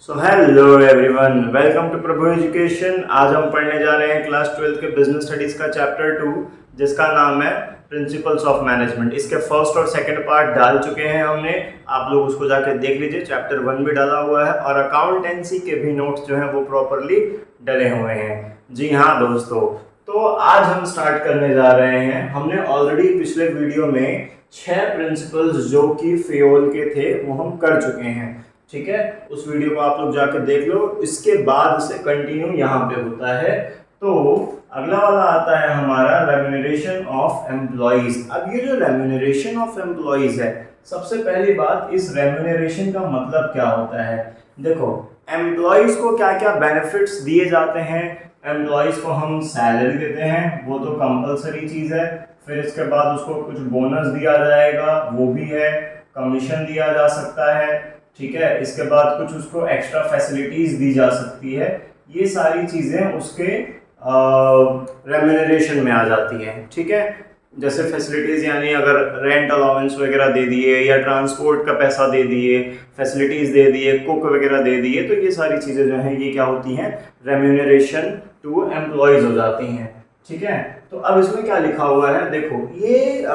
So hello everyone, welcome to Prabhu education. आज हम पढ़ने जा रहे हैं क्लास 12 के बिजनेस स्टडीज का चैप्टर 2, जिसका नाम है प्रिंसिपल्स ऑफ मैनेजमेंट। इसके फर्स्ट और सेकंड पार्ट डाल चुके हैं हमने, आप लोग उसको जाके देख लीजिए। चैप्टर 1 भी डाला हुआ है और अकाउंटेंसी के भी नोट्स जो हैं वो प्रॉपरली डले हुए हैं। जी हाँ दोस्तों, तो आज हम स्टार्ट करने जा रहे हैं। हमने ऑलरेडी पिछले वीडियो में 6 प्रिंसिपल्स जो कि फेयोल के थे वो हम कर चुके हैं। ठीक है, उस वीडियो को आप लोग जाकर देख लो। इसके बाद से कंटिन्यू यहाँ पे होता है। तो अगला वाला आता है हमारा रेम्यूनरेशन ऑफ एम्प्लॉइज। अब ये जो रेम्यूनरेशन ऑफ एम्प्लॉइज है, सबसे पहली बात, इस रेम्यूनरेशन का मतलब क्या होता है। देखो, एम्प्लॉइज को क्या क्या बेनिफिट्स दिए जाते हैं। एम्प्लॉइज को हम सैलरी देते हैं, वो तो कंपलसरी चीज है। फिर इसके बाद उसको कुछ बोनस दिया जाएगा, वो भी है। कमीशन दिया जा सकता है, ठीक है। इसके बाद कुछ उसको एक्स्ट्रा फैसिलिटीज दी जा सकती है। ये सारी चीजें उसके रेम्यूनरेशन में आ जाती हैं, ठीक है। जैसे फैसिलिटीज यानी अगर रेंट अलाउंस वगैरह दे दिए या ट्रांसपोर्ट का पैसा दे दिए, फैसिलिटीज दे दिए, कुक वगैरह दे दिए, तो ये सारी चीजें जो हैं ये क्या होती हैं, रेम्यूनरेशन टू एम्प्लॉयज हो जाती हैं, ठीक है। तो अब इसमें क्या लिखा हुआ है, देखो ये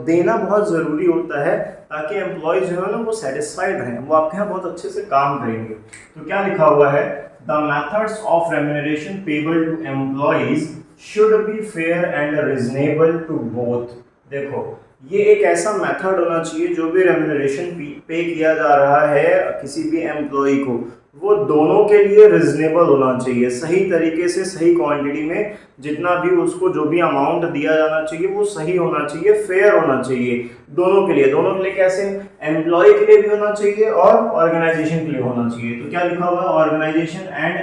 देना बहुत ज़रूरी होता है ताकि एम्प्लॉयज जो है ना वो सेटिस्फाइड रहें, वो आपके यहाँ बहुत अच्छे से काम करेंगे। तो क्या लिखा हुआ है, the methods of remuneration payable to employees should be fair and reasonable to both. देखो, ये एक ऐसा मेथड होना चाहिए, जो भी रेम्यूनरेशन पे किया जा रहा है किसी भी एम्प्लॉय को, वो दोनों के लिए रिजनेबल होना चाहिए। सही तरीके से, सही क्वांटिटी में, जितना भी उसको जो भी अमाउंट दिया जाना चाहिए वो सही होना चाहिए, फेयर होना चाहिए दोनों के लिए। दोनों के लिए कैसे, एम्प्लॉय के लिए भी होना चाहिए और ऑर्गेनाइजेशन के लिए होना चाहिए। तो क्या लिखा हुआ है, organisation and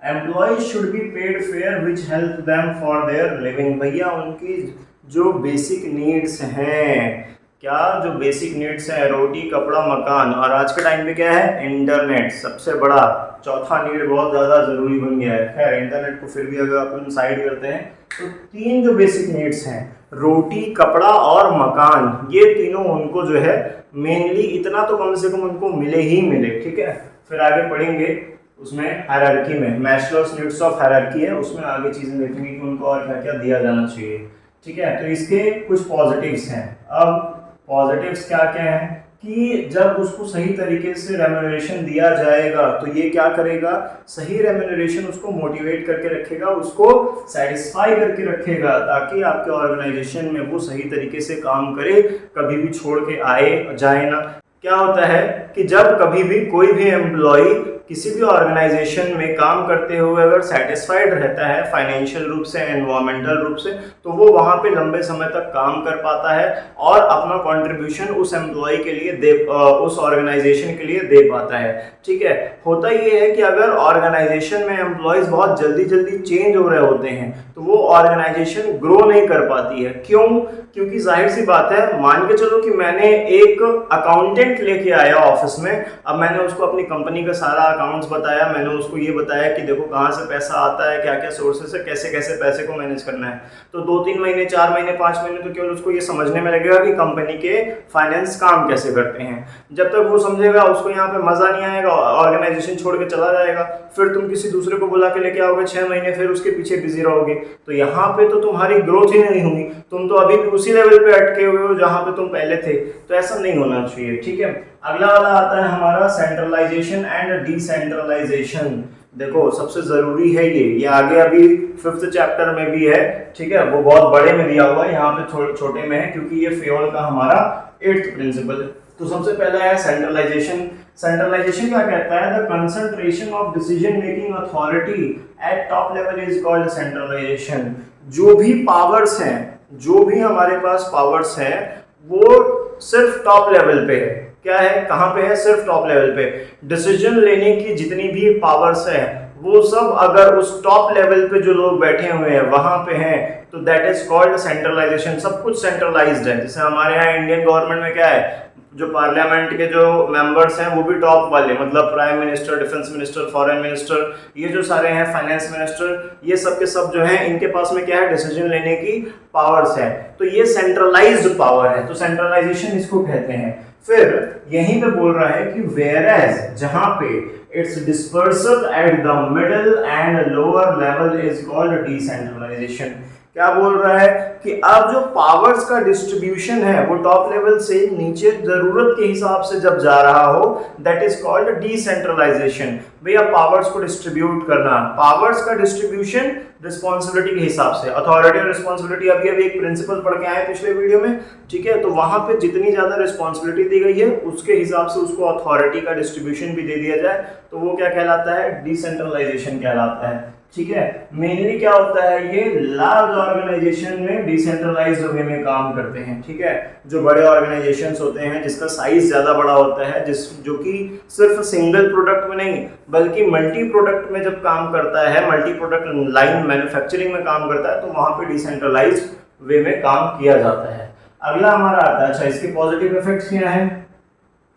employees should be paid fair which help them for their living. भैया, उनकी जो बेसिक नीड्स हैं, क्या जो बेसिक नीड्स है, रोटी कपड़ा मकान, और आज के टाइम पे क्या है, इंटरनेट सबसे बड़ा चौथा नीड बहुत ज़्यादा ज़रूरी बन गया है। खैर, इंटरनेट को फिर भी अगर अपन साइड करते हैं तो 3 जो बेसिक नीड्स हैं, रोटी कपड़ा और मकान, ये तीनों उनको जो है मेनली इतना तो कम से कम उनको मिले ही मिले, ठीक है। फिर आगे पढ़ेंगे उसमें हायरार्की में, मैस्लोस नीड्स ऑफ हायरार्की है, उसमें आगे चीज़ें देखेंगे कि उनको और क्या क्या दिया जाना चाहिए, ठीक है। तो इसके कुछ पॉजिटिव्स हैं। अब पॉजिटिव्स क्या क्या हैं कि जब उसको सही तरीके से रेम्यूनरेशन दिया जाएगा तो ये क्या करेगा, सही रेम्यूनरेशन उसको मोटिवेट करके रखेगा, उसको सेटिस्फाई करके रखेगा, ताकि आपके ऑर्गेनाइजेशन में वो सही तरीके से काम करे, कभी भी छोड़ के आए जाए ना। क्या होता है कि जब कभी भी कोई भी एम्प्लॉय किसी भी ऑर्गेनाइजेशन में काम करते हुए अगर सेटिस्फाइड रहता है फाइनेंशियल रूप से, एनवायरमेंटल रूप से, तो वो वहाँ पे लंबे समय तक काम कर पाता है और अपना कंट्रीब्यूशन उस एम्प्लॉय के लिए उस ऑर्गेनाइजेशन के लिए दे पाता है, ठीक है। होता ये है कि अगर ऑर्गेनाइजेशन में एम्प्लॉयज बहुत जल्दी जल्दी चेंज हो रहे होते हैं तो वो ऑर्गेनाइजेशन ग्रो नहीं कर पाती है। क्यों? क्योंकि जाहिर सी बात है, मान के चलो कि मैंने एक अकाउंटेंट लेके आया ऑफिस में, अब मैंने उसको अपनी कंपनी का सारा अकाउंट्स बताया, मैंने उसको ये बताया कि देखो कहाँ से पैसा आता है, क्या क्या सोर्सेस है, कैसे कैसे पैसे को मैनेज करना है। तो 2-3 महीने, 4 महीने, 5 महीने तो केवल उसको ये समझने में लगेगा कि कंपनी के फाइनेंस काम कैसे करते हैं। जब तक वो समझेगा उसको यहाँ पे मजा नहीं आएगा, ऑर्गेनाइजेशन छोड़ के चला जाएगा। फिर तुम किसी दूसरे को बुला के लेके आओगे 6 महीने, फिर उसके पीछे बिजी रहोगे, तो यहाँ पे तो तुम्हारी ग्रोथ ही नहीं होगी, तुम तो अभी भी उसी लेवल पे अटके हुए हो जहाँ पे तुम पहले थे। तो ऐसा नहीं होना चाहिए, ठीक है। अगला वाला आता है हमारा सेंट्रलाइजेशन एंड डिसेंट्रलाइजेशन। देखो, सबसे जरूरी है ये आगे अभी 5th चैप्टर में भी है, ठीक है। वो बहुत बड़े में दिया हुआ है, यहाँ पे छोटे में है, क्योंकि ये फेयोल का हमारा 8th प्रिंसिपल है। तो सबसे पहला है सेंट्रलाइजेशन। सेंट्रलाइजेशन क्या कहता है, the concentration of decision making authority at top level is called centralisation. जो भी पावर्स हैं, जो भी हमारे पास पावर्स हैं, वो सिर्फ टॉप लेवल पे है। क्या है, कहाँ पे है, सिर्फ टॉप लेवल पे। डिसीजन लेने की जितनी भी पावर्स है वो सब अगर उस टॉप लेवल पे जो लोग बैठे हुए हैं वहां पे हैं, तो दैट इज कॉल्ड सेंट्रलाइजेशन। सब कुछ सेंट्रलाइज्ड है। जैसे हमारे यहाँ इंडियन गवर्नमेंट में क्या है, जो पार्लियामेंट के जो मेंबर्स हैं वो भी टॉप वाले, मतलब prime minister, defence minister, foreign minister, ये जो सारे हैं, फाइनेंस मिनिस्टर, ये सब के सब जो हैं इनके पास में क्या है, डिसीजन लेने की पावर्स है। तो ये सेंट्रलाइज्ड पावर है, तो सेंट्रलाइजेशन इसको कहते हैं। फिर यहीं पे बोल रहा है कि whereas जहां पे its dispersal at the middle and lower level is called decentralization। क्या बोल रहा है कि अब जो पावर्स का डिस्ट्रीब्यूशन है वो टॉप लेवल से नीचे जरूरत के हिसाब से जब जा रहा हो, दैट इज कॉल्ड डिसेंट्रलाइजेशन। भैया पावर्स को डिस्ट्रीब्यूट करना, पावर्स का डिस्ट्रीब्यूशन रिस्पॉन्सिबिलिटी के हिसाब से, अथॉरिटी और रिस्पॉन्सिबिलिटी अभी एक प्रिंसिपल पढ़ के आए पिछले वीडियो में, ठीक है। तो वहां पे जितनी ज्यादा रिस्पॉन्सिबिलिटी दी गई है उसके हिसाब से उसको अथॉरिटी का डिस्ट्रीब्यूशन भी दे दिया जाए तो वो क्या कहलाता है, डिसेंट्रलाइजेशन कहलाता है, ठीक है। मेनली क्या होता है, ये लार्ज ऑर्गेनाइजेशन में डिसेंट्रलाइज्ड वे में काम करते हैं, ठीक है। जो बड़े ऑर्गेनाइजेशंस होते हैं जिसका साइज ज्यादा बड़ा होता है, जो कि सिर्फ सिंगल प्रोडक्ट में नहीं बल्कि मल्टी प्रोडक्ट में जब काम करता है, मल्टी प्रोडक्ट लाइन मैन्युफैक्चरिंग में काम करता है, तो वहां पे डिसेंट्रलाइज्ड वे में काम किया जाता है। अगला हमारा आता है, अच्छा इसके पॉजिटिव इफेक्ट्स क्या है,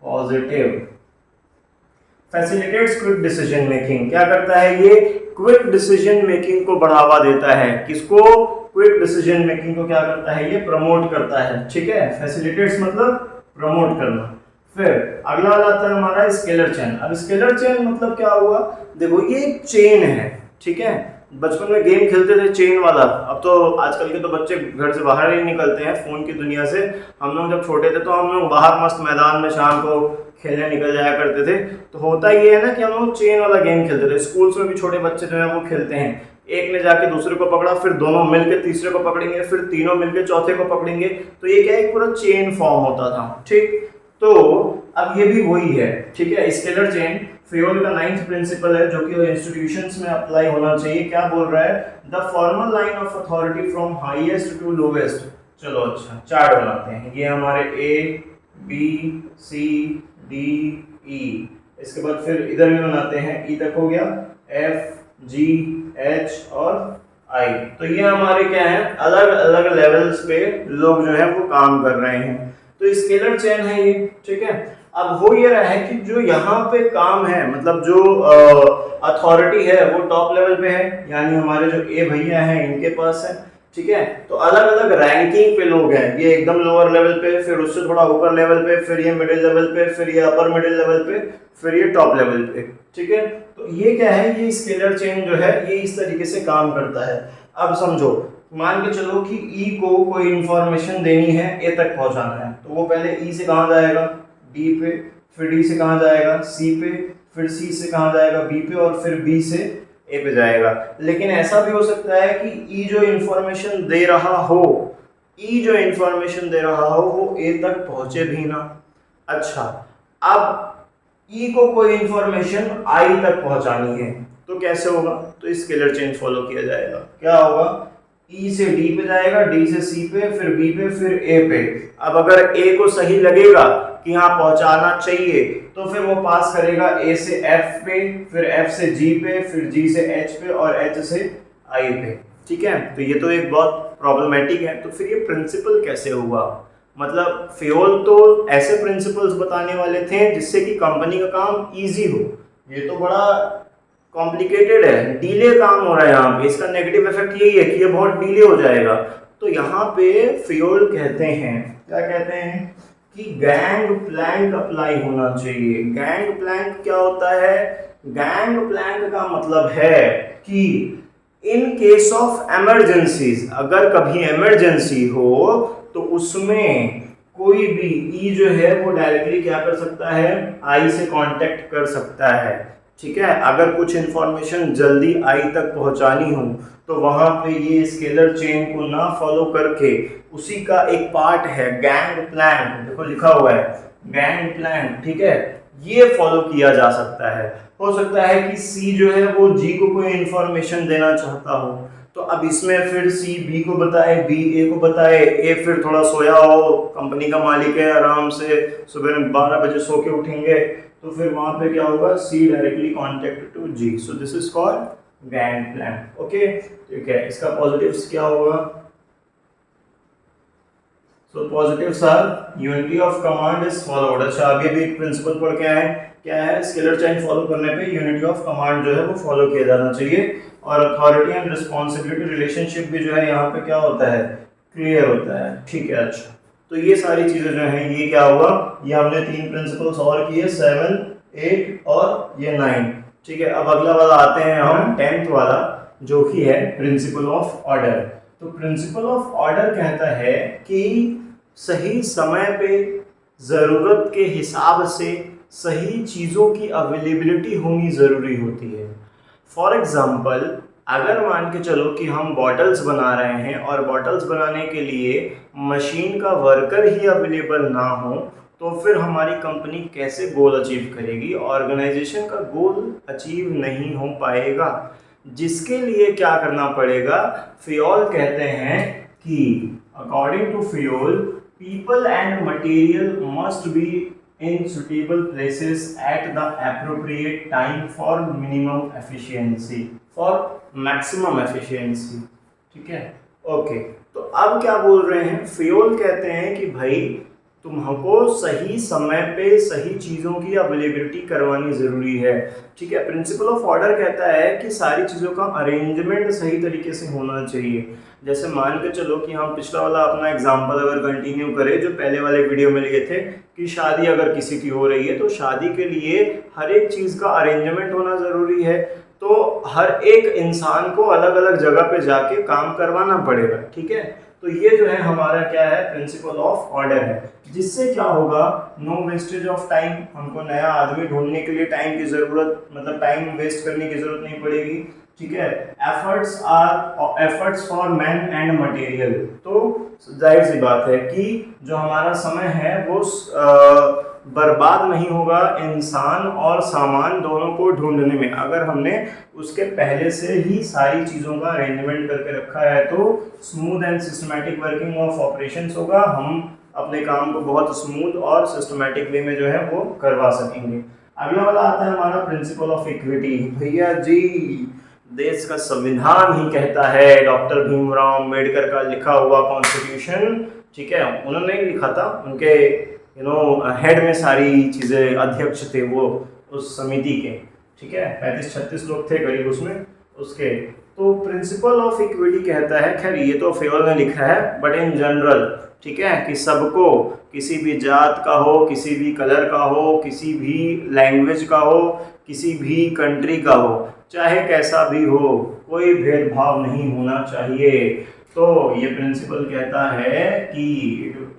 positive facilitates quick decision making. क्या करता है ये, क्विक डिसीजन मेकिंग को बढ़ावा देता है, किसको, क्विक डिसीजन मेकिंग को क्या करता है ये, प्रमोट करता है, ठीक है। फैसिलिटेट्स मतलब प्रमोट करना। फिर अगला वाला आता है हमारा स्केलर चेन। अब स्केलर चेन मतलब क्या हुआ, देखो ये एक चेन है, ठीक है। बचपन में गेम खेलते थे चेन वाला, अब तो आजकल के तो बच्चे घर से बाहर ही निकलते हैं फोन की दुनिया से। हम लोग जब छोटे थे तो हम लोग बाहर मस्त मैदान में शाम को खेलने निकल जाया करते थे। तो होता ये है ना कि हम लोग चेन वाला गेम खेलते थे, स्कूल्स में भी छोटे बच्चे जो है वो खेलते हैं, एक ने जाके दूसरे को पकड़ा, फिर दोनों मिलके तीसरे को पकड़ेंगे, फिर तीनों मिलके चौथे को पकड़ेंगे, तो ये क्या एक पूरा चेन फॉर्म होता था, ठीक। तो अब ये भी वही है, ठीक है। स्केलर चेन फ्रेयोल का 9th प्रिंसिपल है जो कि इंस्टीट्यूशंस में अप्लाई होना चाहिए। क्या बोल रहा है, the formal line of authority from highest to lowest. चलो अच्छा चार्ट बनाते हैं, ये हमारे A B C D E, इसके बाद फिर इधर भी बनाते हैं, ई तक हो गया, एफ जी एच और आई। तो ये हमारे क्या है, अलग अलग लेवल्स पे लोग जो है वो काम कर रहे हैं, तो स्केलर चेन है ये, ठीक है। अब हो ये रहा है कि जो यहाँ पे काम है, मतलब जो अथॉरिटी है वो टॉप लेवल पे है, यानी हमारे जो ए भैया हैं इनके पास है, ठीक है। तो अलग अलग रैंकिंग पे लोग हैं, ये एकदम लोअर लेवल पे, फिर उससे थोड़ा ऊपर लेवल पे, फिर ये मिडिल लेवल पे, फिर ये अपर मिडिल लेवल पे, फिर ये टॉप लेवल पे, ठीक है। तो ये क्या है, ये स्केलर चेन जो है ये इस तरीके से काम करता है। अब समझो, मान के चलो कि ई को कोई इंफॉर्मेशन देनी है, ए तक पहुंचाना है, तो वो पहले ई से कहाँ जाएगा, डी पे, फिर डी से कहाँ जाएगा, सी पे, फिर सी से कहाँ जाएगा, बी पे, और फिर बी से ए पे जाएगा। लेकिन ऐसा भी हो सकता है कि ई जो इंफॉर्मेशन दे रहा हो, ई जो इंफॉर्मेशन दे रहा हो वो ए तक पहुंचे भी ना। अच्छा, अब ई को कोई इंफॉर्मेशन आई तक पहुंचानी है तो कैसे होगा, तो स्केलर चेन फॉलो किया जाएगा। क्या होगा, ई से डी पे जाएगा, डी से सी पे, फिर बी पे, फिर ए पे। अब अगर ए को सही लगेगा कि हाँ पहुंचाना चाहिए तो फिर वो पास करेगा ए से एफ पे, फिर एफ से जी पे, फिर जी से एच पे और एच से आई पे, ठीक है। तो ये तो एक बहुत प्रॉब्लमेटिक है। तो फिर ये प्रिंसिपल कैसे हुआ, मतलब फ्रेयोल तो ऐसे प्रिंसिपल्स बताने वाले थे जिससे कि कंपनी का काम इजी हो। ये तो बड़ा कॉम्प्लिकेटेड है, डिले काम हो रहा है यहाँ पे, इसका नेगेटिव इफेक्ट यही है कि ये बहुत डिले हो जाएगा। तो यहाँ पे फ्रेयोल कहते हैं, क्या कहते हैं कि गैंग प्लैंक अप्लाई होना चाहिए। गैंग प्लैंक क्या होता है, गैंग प्लैंक का मतलब है कि इन केस ऑफ इमरजेंसीज, अगर कभी इमरजेंसी हो तो उसमें कोई भी ई जो है वो डायरेक्टली क्या कर सकता है, आई से कांटेक्ट कर सकता है, ठीक है। अगर कुछ इंफॉर्मेशन जल्दी आई तक पहुंचानी हो तो वहां पे ये स्केलर चेन को ना फॉलो करके उसी का एक पार्ट है गैंग प्लैंक, देखो लिखा हुआ है गैंग प्लैंक, ठीक है, ये फॉलो किया जा सकता है। हो सकता है कि सी जो है वो जी को कोई इंफॉर्मेशन देना चाहता हो, तो अब इसमें फिर सी बी को बताए, बी ए को बताए, ए फिर थोड़ा सोया हो, कंपनी का मालिक है, आराम से सुबह 12 बजे सो के उठेंगे, तो फिर वहां पे क्या होगा, C directly contact to G, so this is called gang plank, okay. ठीक है, इसका पॉजिटिव्स क्या होगा, so positives are unity of command is followed. अच्छा, अभी भी एक प्रिंसिपल पढ़ के आए, क्या है, स्केलर चेन फॉलो करने पे यूनिटी ऑफ कमांड जो है वो फॉलो किया जाना चाहिए, और अथॉरिटी एंड रिस्पॉन्सिबिलिटी रिलेशनशिप भी जो है यहाँ पे क्या होता है, क्लियर होता है, ठीक है। अच्छा, तो ये सारी चीजें जो हैं ये क्या हुआ, ये हमने 3 प्रिंसिपल्स और किए, 7, 8 और ये 9। ठीक है, अब अगला वाला आते हैं हम 10th वाला, जो कि है प्रिंसिपल ऑफ ऑर्डर। तो प्रिंसिपल ऑफ ऑर्डर कहता है कि सही समय पे ज़रूरत के हिसाब से सही चीज़ों की अवेलेबिलिटी होनी ज़रूरी होती है। फॉर एग्ज़ाम्पल, अगर मान के चलो कि हम बॉटल्स बना रहे हैं और बॉटल्स बनाने के लिए मशीन का वर्कर ही अवेलेबल ना हो, तो फिर हमारी कंपनी कैसे गोल अचीव करेगी, ऑर्गेनाइजेशन का गोल अचीव नहीं हो पाएगा। जिसके लिए क्या करना पड़ेगा, फियोल कहते हैं कि according to Fayol, people and material must be in suitable places at the appropriate time for minimum efficiency, for maximum efficiency। ठीक है, ओके। तो अब क्या बोल रहे हैं, फियोल कहते हैं कि भाई तुमको सही समय पे सही चीज़ों की अवेलेबिलिटी करवानी ज़रूरी है। ठीक है, प्रिंसिपल ऑफ ऑर्डर कहता है कि सारी चीज़ों का अरेंजमेंट सही तरीके से होना चाहिए। जैसे मान के चलो कि हम पिछला वाला अपना एग्जांपल अगर कंटिन्यू करें जो पहले वाले वीडियो में लिए थे कि शादी अगर किसी की हो रही है तो शादी के लिए हर एक चीज़ का अरेंजमेंट होना ज़रूरी है। तो हर एक इंसान को अलग अलग जगह पे जाके काम करवाना पड़ेगा। ठीक है, तो ये जो है हमारा क्या है, प्रिंसिपल ऑफ ऑर्डर है। जिससे क्या होगा, नो वेस्टेज ऑफ टाइम, हमको नया आदमी ढूंढने के लिए टाइम की ज़रूरत, मतलब टाइम वेस्ट करने की ज़रूरत नहीं पड़ेगी। ठीक है, efforts for man and material. तो जाहिर सी बात है कि जो हमारा समय है वो बर्बाद नहीं होगा इंसान और सामान दोनों को ढूंढने में। अगर हमने उसके पहले से ही सारी चीज़ों का अरेंजमेंट करके रखा है तो smooth and systematic working of operations होगा, हम अपने काम को बहुत स्मूथ और सिस्टमैटिक वे में जो है वो करवा सकेंगे। अगला वाला आता है हमारा प्रिंसिपल ऑफ इक्विटी। भैया जी, देश का संविधान ही कहता है, डॉक्टर भीमराव अम्बेडकर का लिखा हुआ कॉन्स्टिट्यूशन, ठीक है, उन्होंने ही लिखा था, उनके हेड में सारी चीज़ें, अध्यक्ष थे वो उस समिति के। ठीक है, 35-36 लोग थे करीब उसमें उसके। तो प्रिंसिपल ऑफ इक्विटी कहता है, खैर ये तो फेवल ने लिखा है, बट इन जनरल, ठीक है, कि सबको, किसी भी जात का हो, किसी भी कलर का हो, किसी भी लैंग्वेज का हो, किसी भी कंट्री का हो, चाहे कैसा भी हो, कोई भेदभाव नहीं होना चाहिए। तो ये प्रिंसिपल कहता है कि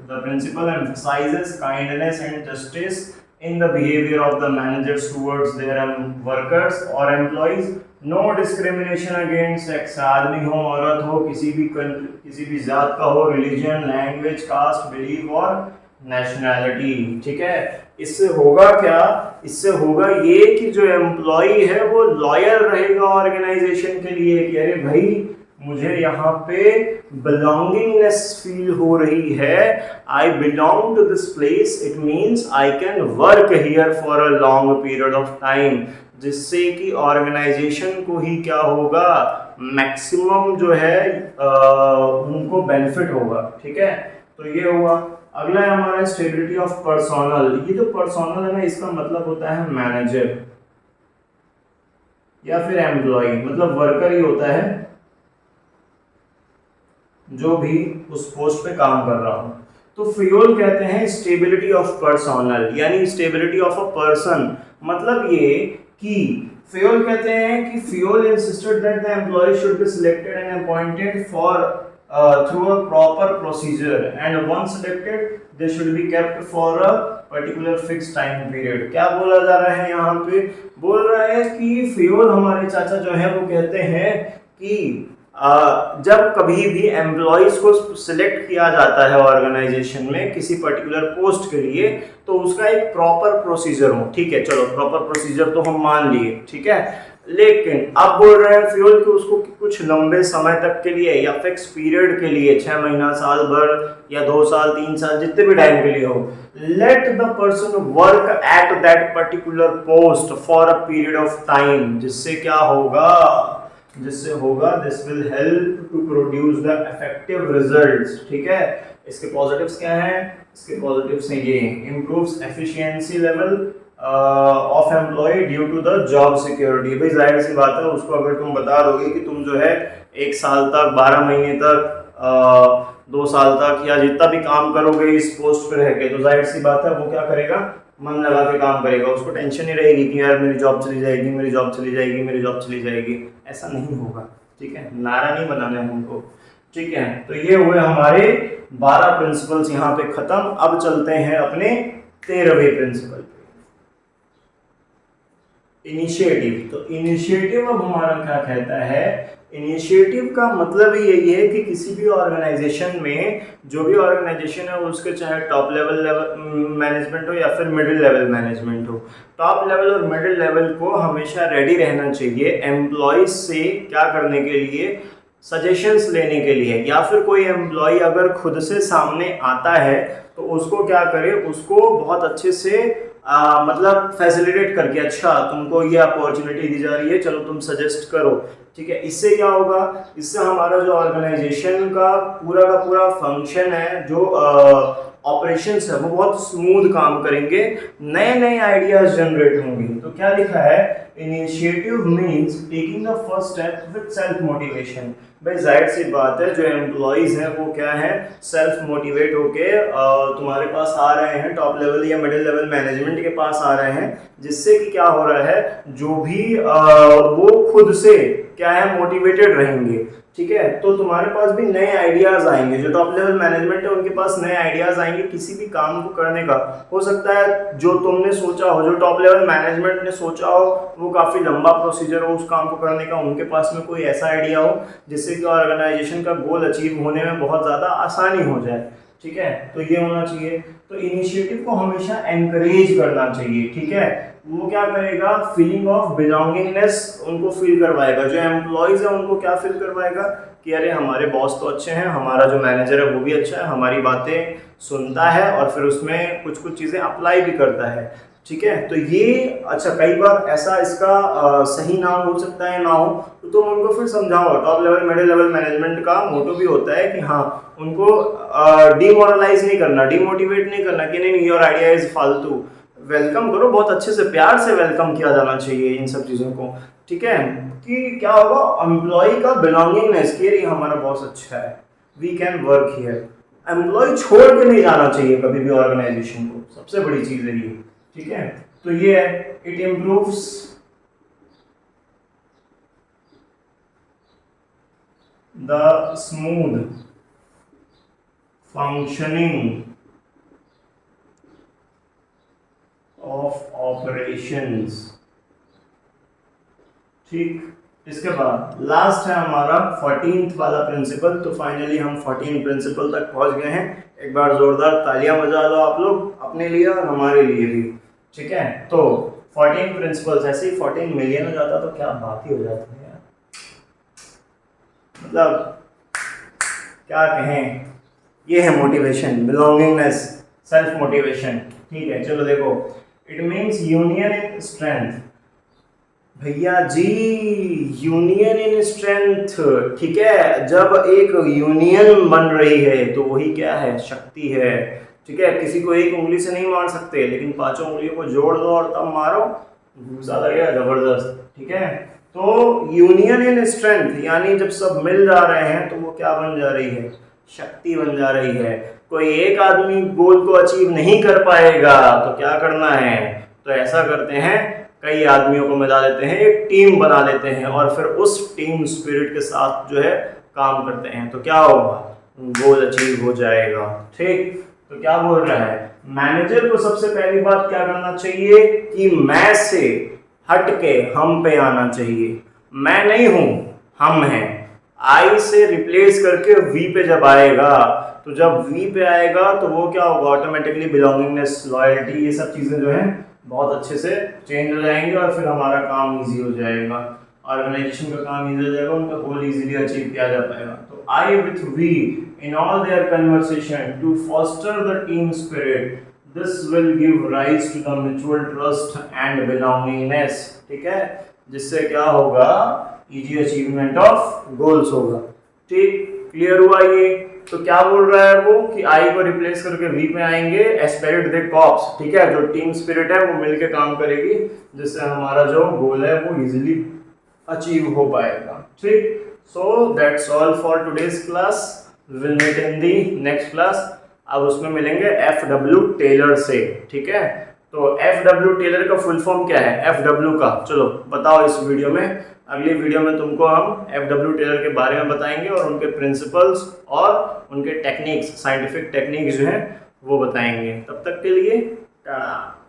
the principle emphasises kindness and justice in the behavior of the managers towards their workers or employees, no discrimination against sex, आदमी हो औरत हो, किसी भी जात का हो, रिलीजन, लैंग्वेज, कास्ट, बिलीफ और नेशनैलिटी। ठीक है, इससे होगा क्या, इससे होगा ये कि जो एम्प्लॉई है वो लॉयल रहेगा ऑर्गेनाइजेशन के लिए कि अरे भाई मुझे यहाँ पे बिलोंगिंगनेस फील हो रही है, I belong to this place, it means I can work here for a long period of time, जिससे कि ऑर्गेनाइजेशन को ही क्या होगा, मैक्सिमम जो है उनको बेनिफिट होगा। ठीक है, तो ये हुआ। अगला है हमारा स्टेबिलिटी ऑफ पर्सोनल। ये जो पर्सोनल है ना, इसका मतलब होता है मैनेजर या फिर एम्प्लॉय, मतलब वर्कर ही होता है जो भी उस पोस्ट पे काम कर रहा हो। तो फ्यूल कहते हैं स्टेबिलिटी ऑफ पर्सोनल, यानी स्टेबिलिटी ऑफ अ पर्सन। मतलब ये कि फ्यूल कहते हैं कि Fayol insisted that the employee should be selected and appointed for through a proper procedure and once selected they should be kept for a particular fix time period. क्या बोला जा रहा है यहाँ पे, बोल रहा है कि फ्यूल हमारे चाचा जो है वो कहते हैं कि जब कभी भी एम्प्लॉयज़ को सिलेक्ट किया जाता है ऑर्गेनाइजेशन में किसी पर्टिकुलर पोस्ट के लिए, तो उसका एक प्रॉपर प्रोसीजर हो। ठीक है, चलो प्रॉपर प्रोसीजर तो हम मान लिए, ठीक है, लेकिन अब बोल रहे हैं फ्यूल कि उसको कुछ लंबे समय तक के लिए या फिक्स पीरियड के लिए, 6 महीना, साल भर या 2 साल, 3 साल, जितने भी टाइम के लिए हो, let the person work at that particular post for a period of time. जिससे क्या होगा, this will help to produce the effective results. ठीक है, इसके पॉजिटिव्स क्या हैं, इसके पॉजिटिव्स हैं ये, improves efficiency level of employee due to the job security. भाई जाहिर सी बात है, उसको अगर तुम बता दोगे कि तुम जो है 1 साल तक, 12 महीने तक, 2 साल तक या जितना भी काम करोगे इस पोस्ट पे रह के, तो जाहिर सी बात है वो क्या करेगा, मन लगा के काम करेगा, उसको टेंशन नहीं रहेगी कि यार मेरी जॉब चली जाएगी, मेरी जॉब चली जाएगी, मेरी जॉब चली जाएगी। ऐसा नहीं होगा, ठीक है, नारा नहीं बनाना है हमको, ठीक है। तो ये हुए हमारे 12 प्रिंसिपल्स यहाँ पे खत्म। अब चलते हैं अपने 13वें प्रिंसिपल पे, इनिशिएटिव। तो इनिशिएटिव अब हमारा क्या कहता है, इनिशिएटिव का मतलब ही यही है कि किसी भी ऑर्गेनाइजेशन में, जो भी ऑर्गेनाइजेशन है उसके चाहे टॉप लेवल मैनेजमेंट हो या फिर मिडिल लेवल मैनेजमेंट हो, टॉप लेवल और मिडिल लेवल को हमेशा रेडी रहना चाहिए एम्प्लॉयज से क्या करने के लिए, सजेशंस लेने के लिए। या फिर कोई एम्प्लॉय अगर खुद से सामने आता है तो उसको क्या करे, उसको बहुत अच्छे से मतलब फैसिलिटेट करके, अच्छा तुमको ये अपॉर्चुनिटी दी जा रही है, चलो तुम सजेस्ट करो, ठीक है। इससे क्या होगा, इससे हमारा जो ऑर्गेनाइजेशन का पूरा फंक्शन है, जो ऑपरेशंस है, वो बहुत स्मूथ काम करेंगे, नए नए आइडियाज जनरेट होंगे। तो क्या लिखा है, initiative means taking the first step with self motivation. भाई जाहिर सी बात है, जो एम्प्लॉयज हैं वो क्या है, सेल्फ मोटिवेट होके तुम्हारे पास आ रहे हैं, टॉप लेवल या मिडिल लेवल मैनेजमेंट के पास आ रहे हैं, जिससे कि क्या हो रहा है, जो भी वो खुद से क्या है, मोटिवेटेड रहेंगे, ठीक है। तो तुम्हारे पास भी नए आइडियाज आएंगे, जो टॉप लेवल मैनेजमेंट है उनके पास नए आइडियाज आएंगे किसी भी काम को करने का। हो सकता है जो तुमने सोचा हो, जो टॉप लेवल मैनेजमेंट ने सोचा हो, वो काफी लंबा प्रोसीजर हो उस काम को करने का, उनके पास में कोई ऐसा आइडिया हो जिससे कि ऑर्गेनाइजेशन का गोल अचीव होने में बहुत ज्यादा आसानी हो जाए, ठीक है। तो ये होना चाहिए। तो इनिशिएटिव को हमेशा एनकरेज करना चाहिए, ठीक है। वो क्या करेगा, फीलिंग ऑफ बिलोंगिंगनेस उनको फील करवाएगा। जो एम्प्लॉयज है उनको क्या फील करवाएगा कि अरे हमारे बॉस तो अच्छे हैं, हमारा जो मैनेजर है वो भी अच्छा है, हमारी बातें सुनता है और फिर उसमें कुछ कुछ चीज़ें अप्लाई भी करता है, ठीक है। तो ये अच्छा, कई बार ऐसा इसका सही नाम हो सकता है, ना हो तो तुम उनको फिर समझाओ। Top level middle level management का मोटो भी होता है कि हाँ, उनको डिमोरलाइज नहीं करना, डिमोटिवेट नहीं करना कि नहीं योर आइडिया इज फालतू। वेलकम करो, बहुत अच्छे से प्यार से वेलकम किया जाना चाहिए इन सब चीज़ों को, ठीक है। कि क्या होगा, एम्प्लॉय का बिलोंगिंगनेस कि ये हमारा बॉस अच्छा है, we can work here. Employee छोड़ के नहीं जाना चाहिए कभी भी ऑर्गेनाइजेशन को, सबसे बड़ी चीज़ है ये, ठीक है। तो ये है, it improves the smooth functioning of operations, ठीक। इसके बाद लास्ट है हमारा 14th वाला प्रिंसिपल। तो फाइनली हम 14 प्रिंसिपल तक पहुंच गए हैं। एक बार जोरदार तालियां बजा लो आप लोग अपने लिए और हमारे लिए भी, ठीक है। तो 14 प्रिंसिपल्स, ऐसे ही 14 मिलियन हो जाता तो क्या बात ही हो जाती है यार, मतलब क्या कहें। ये है मोटिवेशन, बिलोंगिंगनेस, सेल्फ मोटिवेशन, ठीक है। चलो देखो, it means union in strength. भैया जी, यूनियन इन स्ट्रेंथ, ठीक है। जब एक यूनियन बन रही है तो वही क्या है, शक्ति है, ठीक है। किसी को एक उंगली से नहीं मार सकते, लेकिन 5 उंगलियों को जोड़ दो और तब मारो, घूसा लगेगा जबरदस्त, ठीक है। तो यूनियन इन स्ट्रेंथ यानी जब सब मिल जा रहे हैं तो वो क्या बन जा रही है, शक्ति बन जा रही है। कोई एक आदमी गोल को अचीव नहीं कर पाएगा तो क्या करना है, तो ऐसा करते हैं, कई आदमियों को मिला लेते हैं, एक टीम बना लेते हैं और फिर उस टीम स्पिरिट के साथ जो है काम करते हैं, तो क्या होगा, गोल अचीव हो जाएगा, ठीक। तो क्या बोल रहा है, मैनेजर को सबसे पहली बात क्या करना चाहिए कि मैं से हट के हम पे आना चाहिए। मैं नहीं हूं, हम हैं। आई से रिप्लेस करके वी पे जब आएगा, तो जब वी पे आएगा तो वो क्या होगा, ऑटोमेटिकली बिलोंगिंगनेस, लॉयल्टी, ये सब चीज़ें जो हैं बहुत अच्छे से चेंज हो जाएंगे और फिर हमारा काम इजी हो जाएगा, ऑर्गेनाइजेशन का काम इजी हो जाएगा, उनका गोल इजीली अचीव किया जा पाएगा। तो I with we in all their conversation to foster the team spirit, this will give rise to the mutual trust and belongingness, ठीक है। जिससे क्या होगा, इजी अचीवमेंट ऑफ गोल्स होगा, ठीक। क्लियर हुआ ये। तो क्या बोल रहा है वो कि आई को रिप्लेस करके वी में आएंगे, एस्पिरिट दे कॉप्स, ठीक है। जो टीम स्पिरिट है वो मिलके काम करेगी, जिससे हमारा जो गोल है वो इजीली अचीव हो पाएगा, ठीक। So that's all for today's class. Will meet in the next class. अब उसमें मिलेंगे FW टेलर से, ठीक है। तो FW टेलर का फुल फॉर्म क्या है, FW का, चलो बताओ इस वीडियो में। अगली वीडियो में तुमको हम FW टेलर के बारे में बताएंगे और उनके प्रिंसिपल्स और उनके टेक्निक्स, साइंटिफिक टेक्निक्स जो हैं वो बताएंगे। तब तक के लिए टाटा।